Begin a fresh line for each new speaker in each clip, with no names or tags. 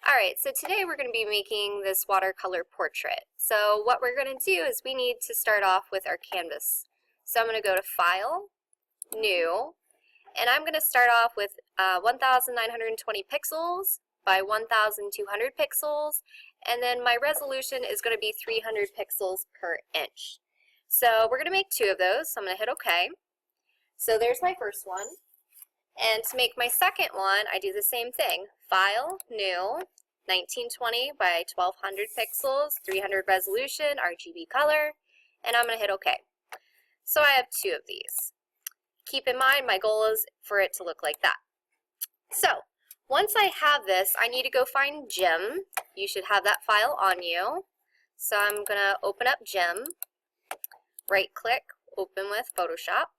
Alright, so today we're going to be making this watercolor portrait. So what we're going to do is we need to start off with our canvas. So I'm going to go to File, New, and I'm going to start off with 1920 pixels by 1200 pixels, and then my resolution is going to be 300 pixels per inch. So we're going to make two of those, so I'm going to hit OK. So there's my first one. And to make my second one, I do the same thing. File, New, 1920 by 1200 pixels, 300 resolution, RGB color, and I'm going to hit OK. So I have two of these. Keep in mind, my goal is for it to look like that. So once I have this, I need to go find GIMP. You should have that file on you. So I'm going to open up GIMP, right-click, open with Photoshop.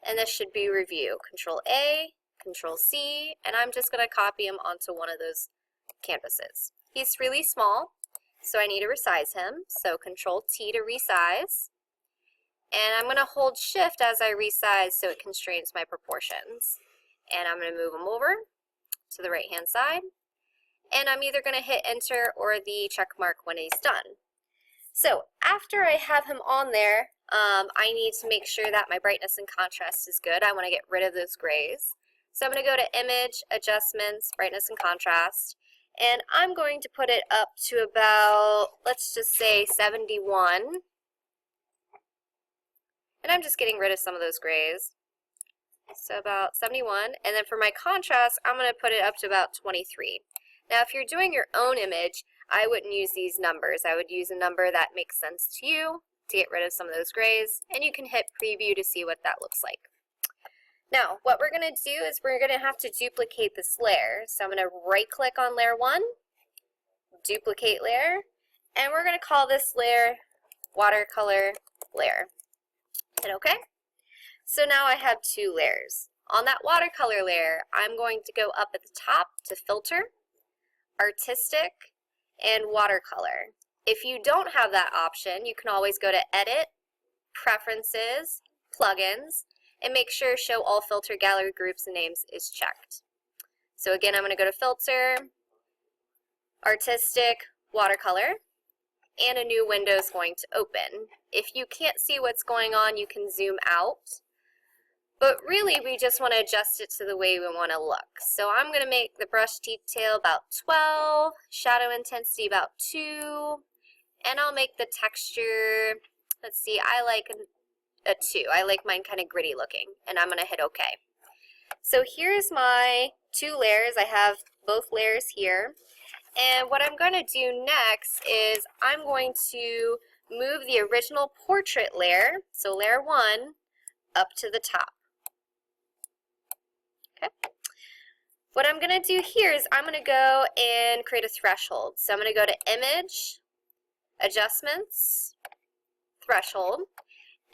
And this should be Review. Control A, Control C, and I'm just going to copy him onto one of those canvases. He's really small, so I need to resize him. So Control T to resize. And I'm going to hold Shift as I resize so it constrains my proportions. And I'm going to move him over to the right-hand side. And I'm either going to hit Enter or the check mark when he's done. So after I have him on there, I need to make sure that my brightness and contrast is good. I want to get rid of those grays. So I'm going to go to Image, Adjustments, Brightness and Contrast, and I'm going to put it up to about, let's just say 71. And I'm just getting rid of some of those grays. So about 71. And then for my contrast, I'm going to put it up to about 23. Now if you're doing your own image, I wouldn't use these numbers. I would use a number that makes sense to you to get rid of some of those grays, and you can hit preview to see what that looks like. Now, what we're going to do is we're going to have to duplicate this layer. So I'm going to right click on layer 1, duplicate layer, and we're going to call this layer watercolor layer. Hit OK. So now I have two layers. On that watercolor layer, I'm going to go up at the top to Filter, Artistic, and Watercolor. If you don't have that option, you can always go to Edit, Preferences, Plugins, and make sure Show All Filter Gallery Groups and Names is checked. So again, I'm going to go to Filter, Artistic, Watercolor, and a new window is going to open. If you can't see what's going on, you can zoom out. But really, we just want to adjust it to the way we want to look. So I'm going to make the brush detail about 12, shadow intensity about 2, and I'll make the texture, let's see, I like a 2. I like mine kind of gritty looking, and I'm going to hit OK. So here's my two layers. I have both layers here. And what I'm going to do next is I'm going to move the original portrait layer, so layer 1, up to the top. Okay. What I'm going to do here is I'm going to go and create a threshold. So I'm going to go to Image, Adjustments, Threshold,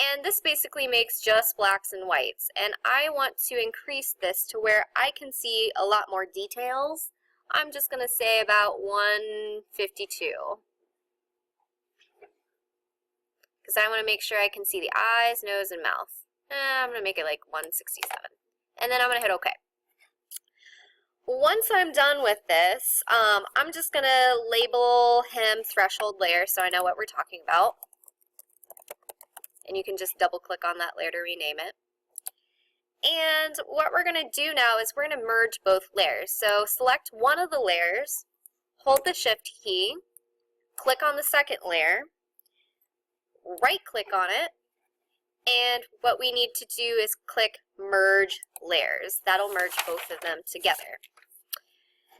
and this basically makes just blacks and whites. And I want to increase this to where I can see a lot more details. I'm just going to say about 152. Because I want to make sure I can see the eyes, nose, and mouth. I'm going to make it like 167. And then I'm going to hit OK. Once I'm done with this, I'm just going to label him threshold layer so I know what we're talking about. And you can just double click on that layer to rename it. And what we're going to do now is we're going to merge both layers. So select one of the layers, hold the Shift key, click on the second layer, right click on it, and what we need to do is click Merge Layers. That'll merge both of them together.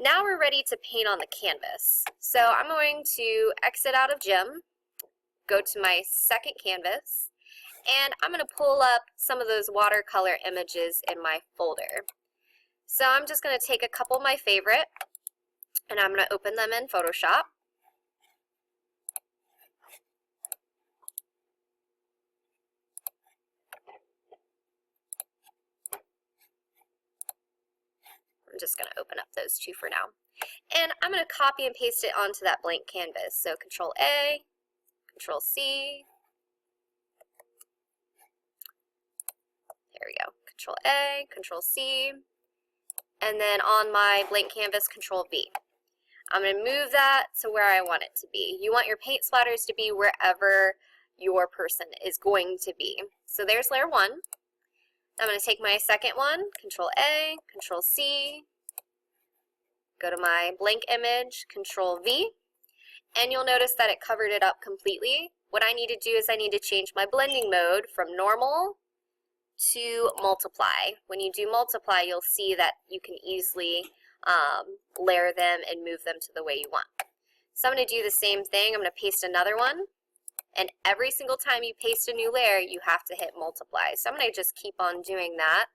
Now we're ready to paint on the canvas. So I'm going to exit out of GIMP, go to my second canvas, and I'm going to pull up some of those watercolor images in my folder. So I'm just going to take a couple of my favorite, and I'm going to open them in Photoshop. I'm just going to open up those two for now. And I'm going to copy and paste it onto that blank canvas. So Control A, Control C. There we go. Control A, Control C. And then on my blank canvas, Control V. I'm going to move that to where I want it to be. You want your paint splatters to be wherever your person is going to be. So there's layer 1. I'm going to take my second one, Control A, Control C, go to my blank image, Control V, and you'll notice that it covered it up completely. What I need to do is I need to change my blending mode from normal to multiply. When you do multiply, you'll see that you can easily layer them and move them to the way you want. So I'm going to do the same thing. I'm going to paste another one, and every single time you paste a new layer, you have to hit multiply. So I'm going to just keep on doing that.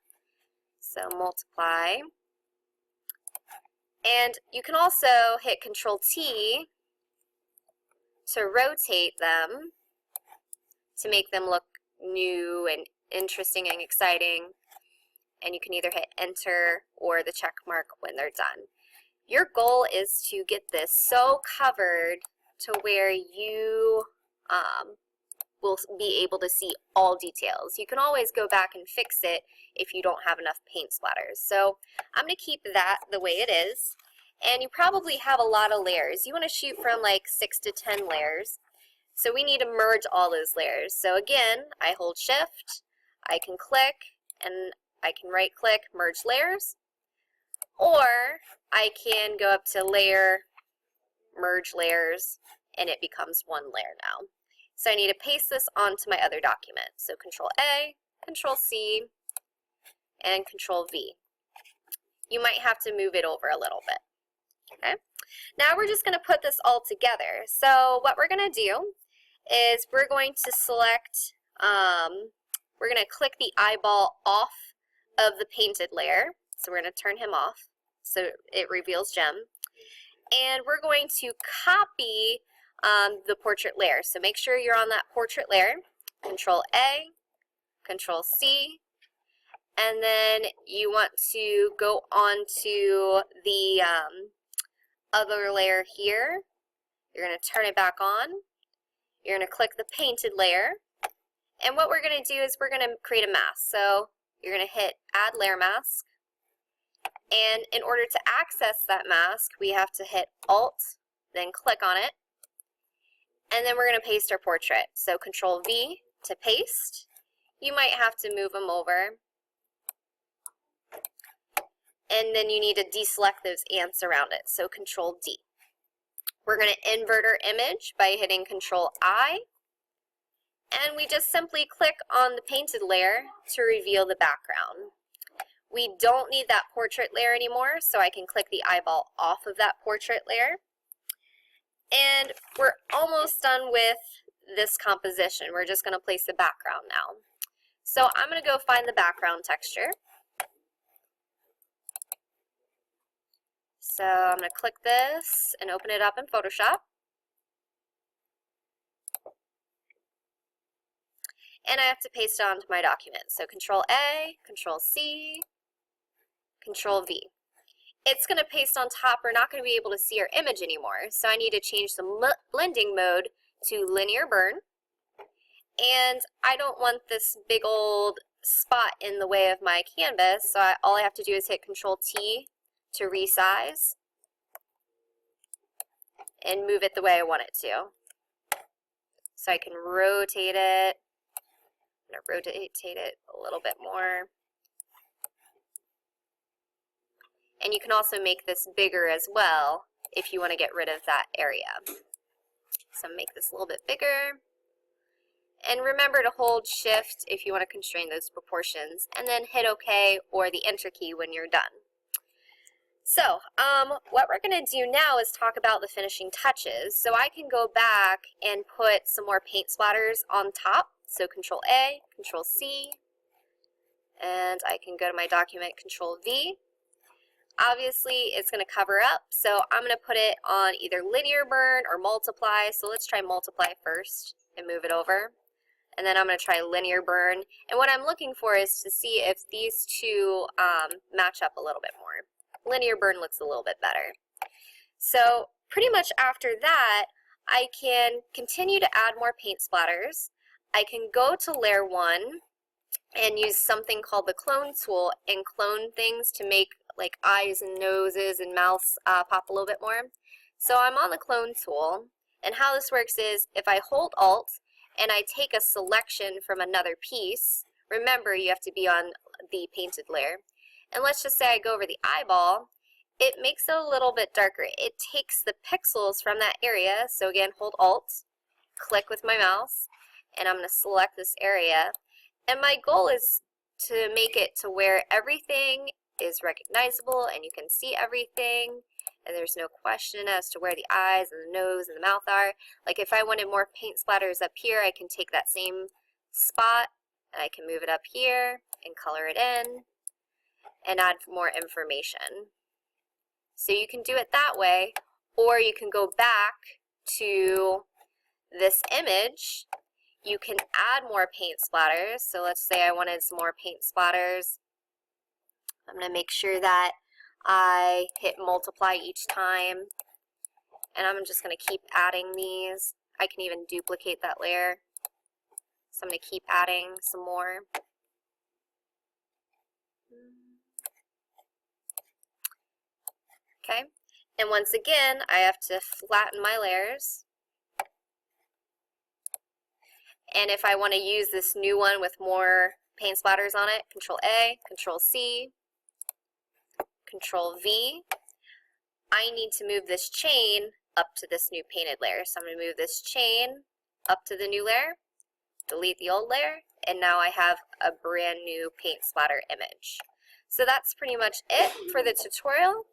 So multiply. And you can also hit Control T to rotate them to make them look new and interesting and exciting. And you can either hit enter or the check mark when they're done. Your goal is to get this so covered to where you will be able to see all details. You can always go back and fix it if you don't have enough paint splatters. So I'm going to keep that the way it is. And you probably have a lot of layers. You want to shoot from like 6 to 10 layers. So we need to merge all those layers. So again, I hold Shift, I can click, and I can right click, merge layers. Or I can go up to layer, merge layers, and it becomes one layer now. So I need to paste this onto my other document. So Control A, Control C, and Control V. You might have to move it over a little bit. Okay. Now we're just going to put this all together. So what we're going to do is we're going to select, we're going to click the eyeball off of the painted layer. So we're going to turn him off so it reveals Jem. And we're going to copy the portrait layer. So make sure you're on that portrait layer. Control A, Control C, and then you want to go on to the other layer here. You're going to turn it back on. You're going to click the painted layer. And what we're going to do is we're going to create a mask. So you're going to hit Add Layer Mask. And in order to access that mask, we have to hit Alt, then click on it. And then we're going to paste our portrait. So Control V to paste. You might have to move them over. And then you need to deselect those ants around it. So Control D. We're going to invert our image by hitting Control I. And we just simply click on the painted layer to reveal the background. We don't need that portrait layer anymore, so I can click the eyeball off of that portrait layer. And we're almost done with this composition. We're just going to place the background now. So I'm going to go find the background texture. So I'm going to click this and open it up in Photoshop. And I have to paste it onto my document. So Control A, Control C, Control V. It's going to paste on top. We're not going to be able to see our image anymore. So I need to change the blending mode to linear burn. And I don't want this big old spot in the way of my canvas. So all I have to do is hit Control T to resize and move it the way I want it to. So I can rotate it. I'm going to rotate it a little bit more. And you can also make this bigger as well if you want to get rid of that area. So make this a little bit bigger. And remember to hold Shift if you want to constrain those proportions, and then hit OK or the Enter key when you're done. So what we're going to do now is talk about the finishing touches. So I can go back and put some more paint splatters on top. So Control A, Control C, and I can go to my document, Control V. Obviously, it's going to cover up, so I'm going to put it on either linear burn or multiply. So let's try multiply first and move it over. And then I'm going to try linear burn. And what I'm looking for is to see if these two match up a little bit more. Linear burn looks a little bit better. So pretty much after that, I can continue to add more paint splatters. I can go to layer 1 and use something called the clone tool and clone things to make like eyes and noses and mouths pop a little bit more. So I'm on the clone tool, and how this works is if I hold Alt and I take a selection from another piece, remember you have to be on the painted layer, and let's just say I go over the eyeball, it makes it a little bit darker. It takes the pixels from that area, so again, hold Alt, click with my mouse, and I'm going to select this area, and my goal is to make it to where everything is recognizable and you can see everything, and there's no question as to where the eyes and the nose and the mouth are. Like if I wanted more paint splatters up here, I can take that same spot and I can move it up here and color it in and add more information. So you can do it that way, or you can go back to this image. You can add more paint splatters. So let's say I wanted some more paint splatters. I'm going to make sure that I hit multiply each time, and I'm just going to keep adding these. I can even duplicate that layer. So I'm going to keep adding some more. Okay, and once again, I have to flatten my layers. And if I want to use this new one with more paint splatters on it, Control A, Control C, Control V, I need to move this chain up to this new painted layer. So I'm going to move this chain up to the new layer, delete the old layer, and now I have a brand new paint splatter image. So that's pretty much it for the tutorial.